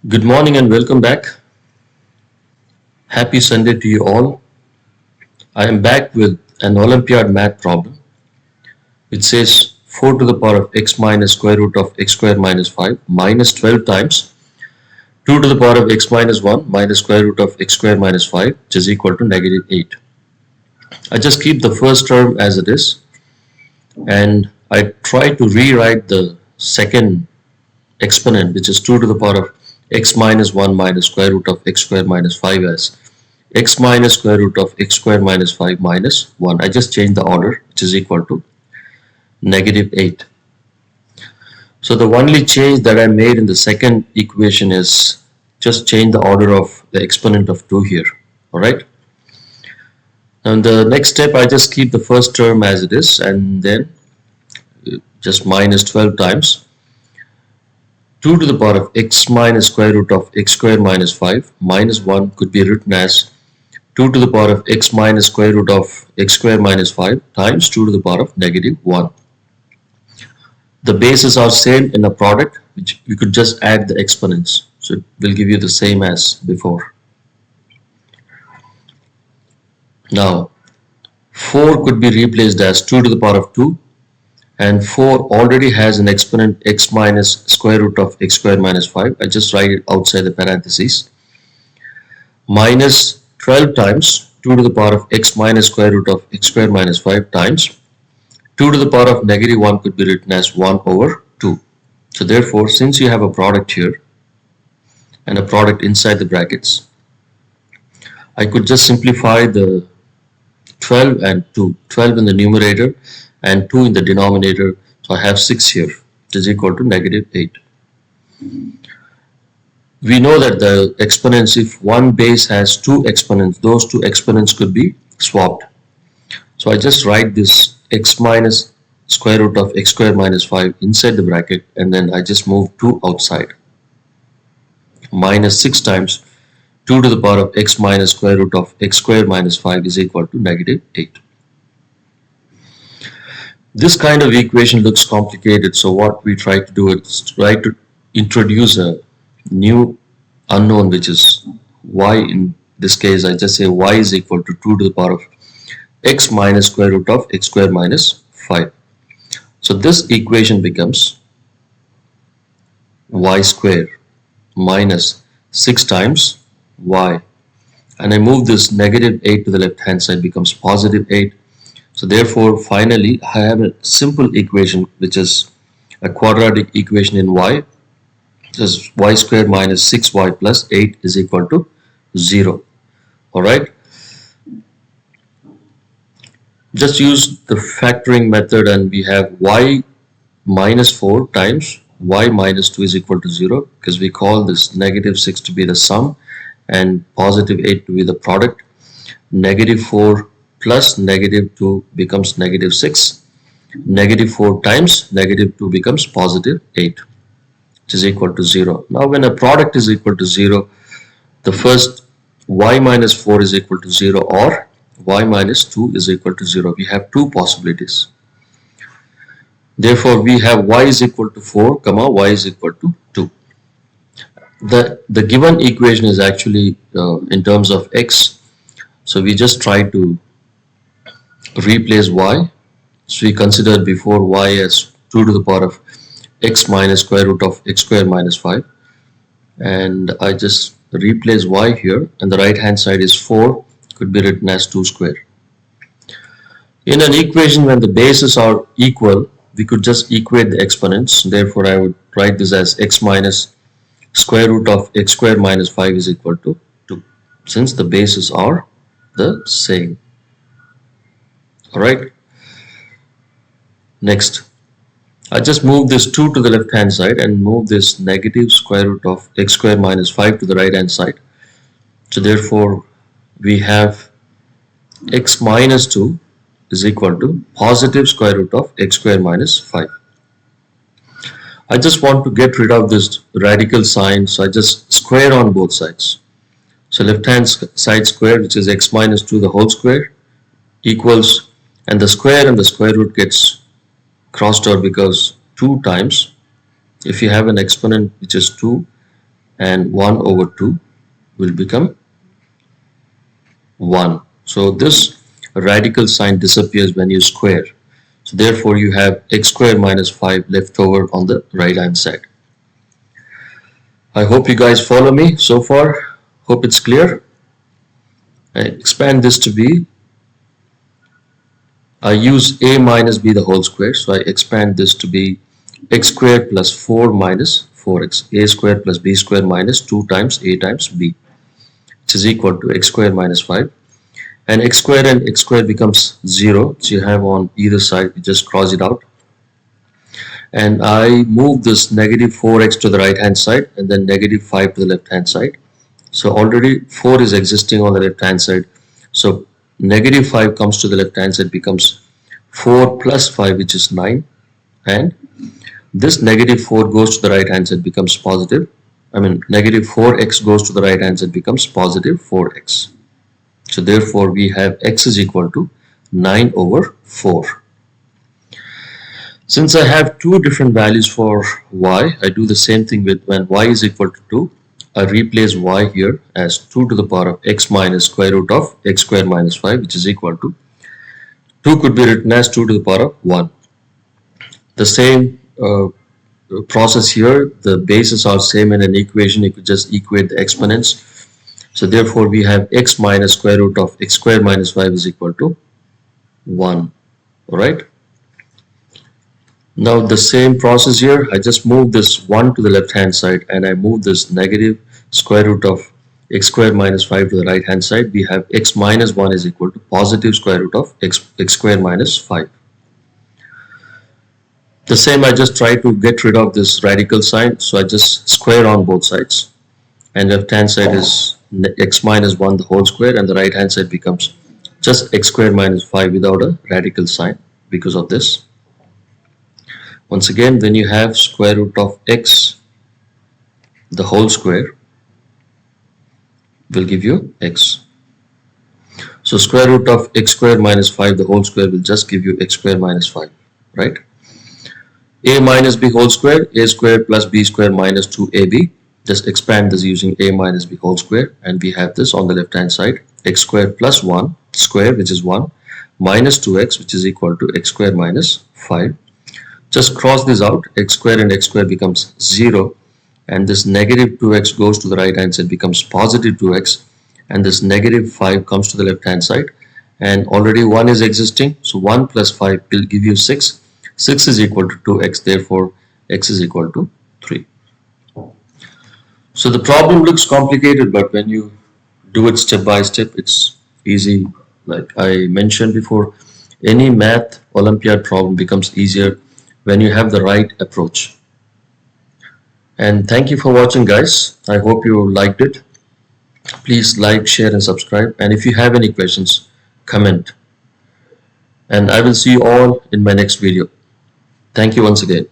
Good morning and welcome back. Happy Sunday to you all. I am back with an Olympiad math problem. It says 4 to the power of x minus square root of x square minus 5 minus 12 times 2 to the power of x minus 1 minus square root of x square minus 5, which is equal to negative 8. I just keep the first term as it is and I try to rewrite the second exponent, which is 2 to the power of x minus 1 minus square root of x square minus 5 as x minus square root of x square minus 5 minus 1. I just change the order, which is equal to negative 8. So the only change that I made in the second equation is just change the order of the exponent of 2 here. Alright. And the next step, I just keep the first term as it is and then just minus 12 times 2 to the power of x minus square root of x square minus 5 minus 1 could be written as 2 to the power of x minus square root of x square minus 5 times 2 to the power of negative 1. The bases are same in a product, which we could just add the exponents. So it will give you the same as before. Now 4 could be replaced as 2 to the power of 2 and 4 already has an exponent x minus square root of x square minus 5. I just write it outside the parentheses. Minus 12 times 2 to the power of x minus square root of x square minus 5 times 2 to the power of negative 1 could be written as 1 over 2. So therefore, since you have a product here and a product inside the brackets, I could just simplify the 12 and 2. 12 in the numerator and 2 in the denominator. So I have 6 here, which is equal to negative 8. We know that the exponents, if one base has two exponents, those two exponents could be swapped. So I just write this x minus square root of x square minus 5 inside the bracket and then I just move 2 outside. Minus 6 times 2 to the power of x minus square root of x square minus 5 is equal to negative 8. This kind of equation looks complicated, so what we try to do is try to introduce a new unknown, which is y. In this case, I just say y is equal to 2 to the power of x minus square root of x square minus 5. So this equation becomes y square minus 6 times y, and I move this negative 8 to the left hand side, becomes positive 8. So therefore finally I have a simple equation which is a quadratic equation in y. Just y square minus 6y plus 8 is equal to 0. Alright. Just use the factoring method and we have y minus 4 times y minus 2 is equal to 0, because we call this negative 6 to be the sum and positive 8 to be the product. Negative 4 plus negative 2 becomes negative 6. Negative 4 times negative 2 becomes positive 8, which is equal to 0. Now when a product is equal to 0, the first y minus 4 is equal to 0 or y minus 2 is equal to 0. We have two possibilities. Therefore we have y is equal to 4 comma y is equal to 2. The given equation is actually in terms of x, so we just try to replace y. So we considered before y as 2 to the power of x minus square root of x square minus 5, and I just replace y here, and the right hand side is 4, could be written as 2 square. In an equation when the bases are equal, we could just equate the exponents. Therefore I would write this as x minus square root of x square minus 5 is equal to 2, since the bases are the same. Alright. Next, I just move this 2 to the left hand side and move this negative square root of x square minus 5 to the right hand side. So therefore we have x minus 2 is equal to positive square root of x square minus 5. I just want to get rid of this radical sign, so I just square on both sides. So left hand side square, which is x minus 2 the whole square, equals, and the square and the square root gets crossed out because 2 times, if you have an exponent which is 2 and 1 over 2 will become 1. So this radical sign disappears when you square. So therefore you have x square minus 5 left over on the right hand side. I hope you guys follow me so far. Hope it's clear. I expand this to be, I use a minus b the whole square. So I expand this to be x squared plus 4 minus 4x. A squared plus b squared minus 2 times a times b, which is equal to x squared minus 5. And x squared and x squared becomes 0. So you have on either side, you just cross it out. And I move this negative 4x to the right hand side and then negative 5 to the left hand side. So already 4 is existing on the left hand side. So negative 5 comes to the left hand side, becomes 4 plus 5, which is 9. And this negative 4 goes to the right hand side, becomes positive. Negative 4x goes to the right hand side, becomes positive 4x. So therefore we have x is equal to 9 over 4. Since I have two different values for y, I do the same thing with when y is equal to 2. I replace y here as 2 to the power of x minus square root of x square minus 5, which is equal to 2 could be written as 2 to the power of 1. The same process here, the bases are same in an equation, you could just equate the exponents. So therefore we have x minus square root of x square minus 5 is equal to 1. Alright. Now the same process here, I just move this 1 to the left hand side and I move this negative square root of x square minus 5 to the right hand side. We have x minus 1 is equal to positive square root of x square minus 5. The same, I just try to get rid of this radical sign, so I just square on both sides. And left hand side is x minus 1 the whole square and the right hand side becomes just x square minus 5 without a radical sign because of this. Once again, when you have square root of x the whole square will give you x. So square root of x square minus 5 the whole square will just give you x square minus 5, right? A minus b whole square, a square plus b square minus 2ab. Just expand this using a minus b whole square and we have this on the left hand side, x square plus 1 square, which is 1, minus 2x, which is equal to x square minus 5. Just cross this out, x square and x square becomes 0 and this negative 2x goes to the right hand side, becomes positive 2x, and this negative 5 comes to the left hand side and already 1 is existing, so 1 plus 5 will give you 6. 6 is equal to 2x, therefore x is equal to 3. So the problem looks complicated, but when you do it step by step, it's easy. Like I mentioned before, any math Olympiad problem becomes easier when you have the right approach. And thank you for watching, guys. I hope you liked it. Please like, share and subscribe. And if you have any questions, comment. And I will see you all in my next video. Thank you once again.